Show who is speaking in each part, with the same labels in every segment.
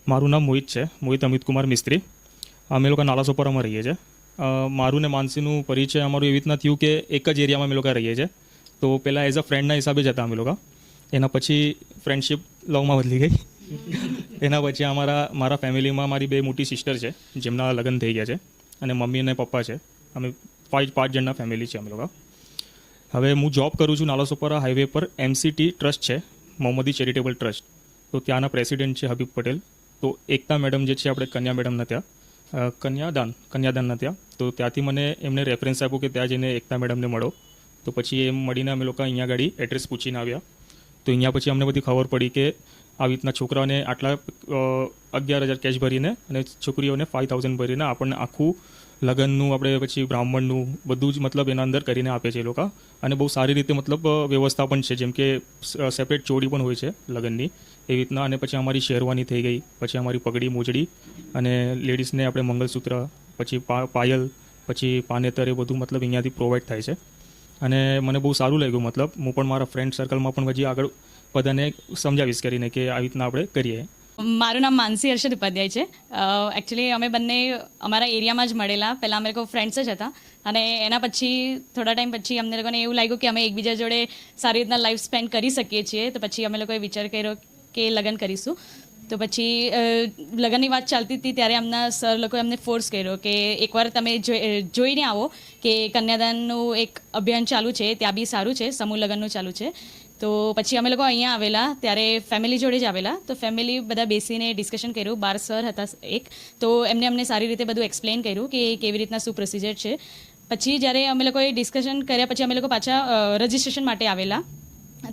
Speaker 1: મારું નામ મોહિત છે, મોહિત અમિત કુમાર મિસ્ત્રી. અમે લોકો નાલાસોપારામાં રહીએ છીએ. મારું ને માનસીનું પરિચય અમારું એવી રીતના થયું કે એક જ એરિયામાં અમે લોકો રહીએ છીએ. તો પહેલાં એઝ અ ફ્રેન્ડના હિસાબે જ હતા અમે લોકો. એના પછી ફ્રેન્ડશિપ લવમાં બદલી ગઈ. એના પછી મારા ફેમિલીમાં મારી 2 મોટી સિસ્ટર છે જેમના લગ્ન થઈ ગયા છે, અને મમ્મી અને પપ્પા છે. અમે 5 જણના ફેમિલી છે અમે લોકો. હવે હું જોબ કરું છું નાલાસોપારા હાઈવે પર. MCT ટ્રસ્ટ છે, મોહમ્મદી ચેરિટેબલ ટ્રસ્ટ. તો ત્યાંના પ્રેસિડેન્ટ છે હબીબ પટેલ. તો એકતા મેડમ જે છે આપણે કન્યા મેડમના ત્યાં કન્યાદાનના ત્યાં, તો ત્યાંથી મને એમને રેફરન્સ આપ્યું કે ત્યાં જઈને એકતા મેડમને મળો. તો પછી એમ મળીને અમે લોકો અહીંયા ગાડી એડ્રેસ પૂછીને આવ્યા. તો અહીંયા પછી અમને બધી ખબર પડી કે આવી રીતના છોકરાઓને આટલા 11,000 કેશ ભરીને અને છોકરીઓને 5,000 ભરીને આપણને આખું લગ્નનું આપણે પછી બ્રાહ્મણનું બધું જ મતલબ એના અંદર કરીને આપે છે એ લોકો. અને બહુ સારી રીતે મતલબ વ્યવસ્થા પણ છે, જેમ કે સેપરેટ ચોળી પણ હોય છે લગ્નની એવી રીતના. અને પછી અમારી શેરવાની થઈ ગઈ, પછી અમારી પગડી મોજડી, અને લેડીઝને આપણે મંગલસૂત્ર, પછી પાયલ, પછી પાનેતર, એ બધું મતલબ અહીંયાથી પ્રોવાઈડ થાય છે. અને મને બહુ સારું લાગ્યું. મતલબ હું પણ મારા ફ્રેન્ડ સર્કલમાં પણ હજી આગળ બધાને સમજાવીશ કરીને કે આવી રીતના આપણે કરીએ.
Speaker 2: મારું નામ માનસી હર્ષદ ઉપાધ્યાય છે. એકચ્યુઅલી અમે બંને અમારા એરિયામાં જ મળેલા. પહેલાં અમે લોકો ફ્રેન્ડ્સ જ હતા, અને એના પછી થોડા ટાઈમ પછી અમને લોકોને એવું લાગ્યું કે અમે એકબીજા જોડે સારી રીતના લાઈફ સ્પેન્ડ કરી શકીએ છીએ. તો પછી અમે લોકોએ વિચાર કર્યો કે લગ્ન કરીશું. તો પછી લગ્નની વાત ચાલતી હતી ત્યારે અમના સર લોકોએ અમને ફોર્સ કર્યો કે એકવાર તમે જોઈને આવો કે કન્યાદાનનું એક અભિયાન ચાલુ છે, ત્યાં બી સારું છે, સમૂહ લગ્નનું ચાલુ છે. તો પછી અમે લોકો અહીંયા આવેલા ત્યારે ફેમિલી જોડે જ આવેલા. તો ફેમિલી બધા બેસીને ડિસ્કશન કર્યું. 12 સર હતા એક, તો એમને અમને સારી રીતે બધું એક્સપ્લેન કર્યું કે કેવી રીતના શું પ્રોસિજર છે. પછી જ્યારે અમે લોકોએ ડિસ્કશન કર્યા પછી અમે લોકો પાછા રજિસ્ટ્રેશન માટે આવેલા.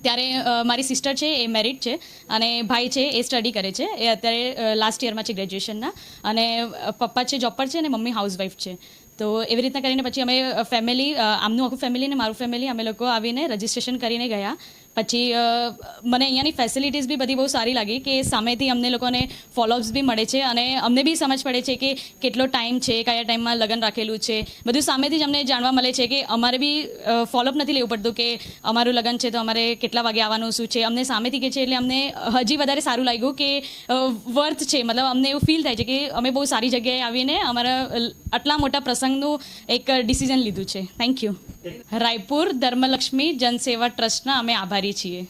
Speaker 2: ત્યારે મારી સિસ્ટર છે એ મેરિડ છે, અને ભાઈ છે એ સ્ટડી કરે છે. એ અત્યારે લાસ્ટ યરમાં છે ગ્રેજ્યુએશનના. અને પપ્પા છે જોબ પર છે, અને મમ્મી હાઉસવાઈફ છે. તો એવી રીતના કરીને પછી અમે ફેમિલી, આમનું આખું ફેમિલી અને મારું ફેમિલી, અમે લોકો આવીને રજિસ્ટ્રેશન કરીને ગયા. પછી મને અહીંયાની ફેસિલિટીઝ બી બધી બહુ સારી લાગી કે સામેથી અમને લોકોને ફોલોઅપ્સ બી મળે છે, અને અમને બી સમજ પડે છે કે કેટલો ટાઈમ છે, કયા ટાઈમમાં લગ્ન રાખેલું છે, બધું સામેથી જ અમને જાણવા મળે છે. કે અમારે બી ફોલોઅપ નથી લેવું પડતું કે અમારું લગ્ન છે તો અમારે કેટલા વાગે આવવાનું શું છે. અમને સામેથી કે છે, એટલે અમને હજી વધારે સારું લાગ્યું કે વર્થ છે. મતલબ અમને એવું ફીલ થાય છે કે અમે બહુ સારી જગ્યાએ આવીને અમારા આટલા મોટા પ્રસંગનું એક ડિસિઝન લીધું છે. Thank you. રાયપુર ધર્મલક્ષ્મી જનસેવા ટ્રસ્ટના અમે આભારી છીએ.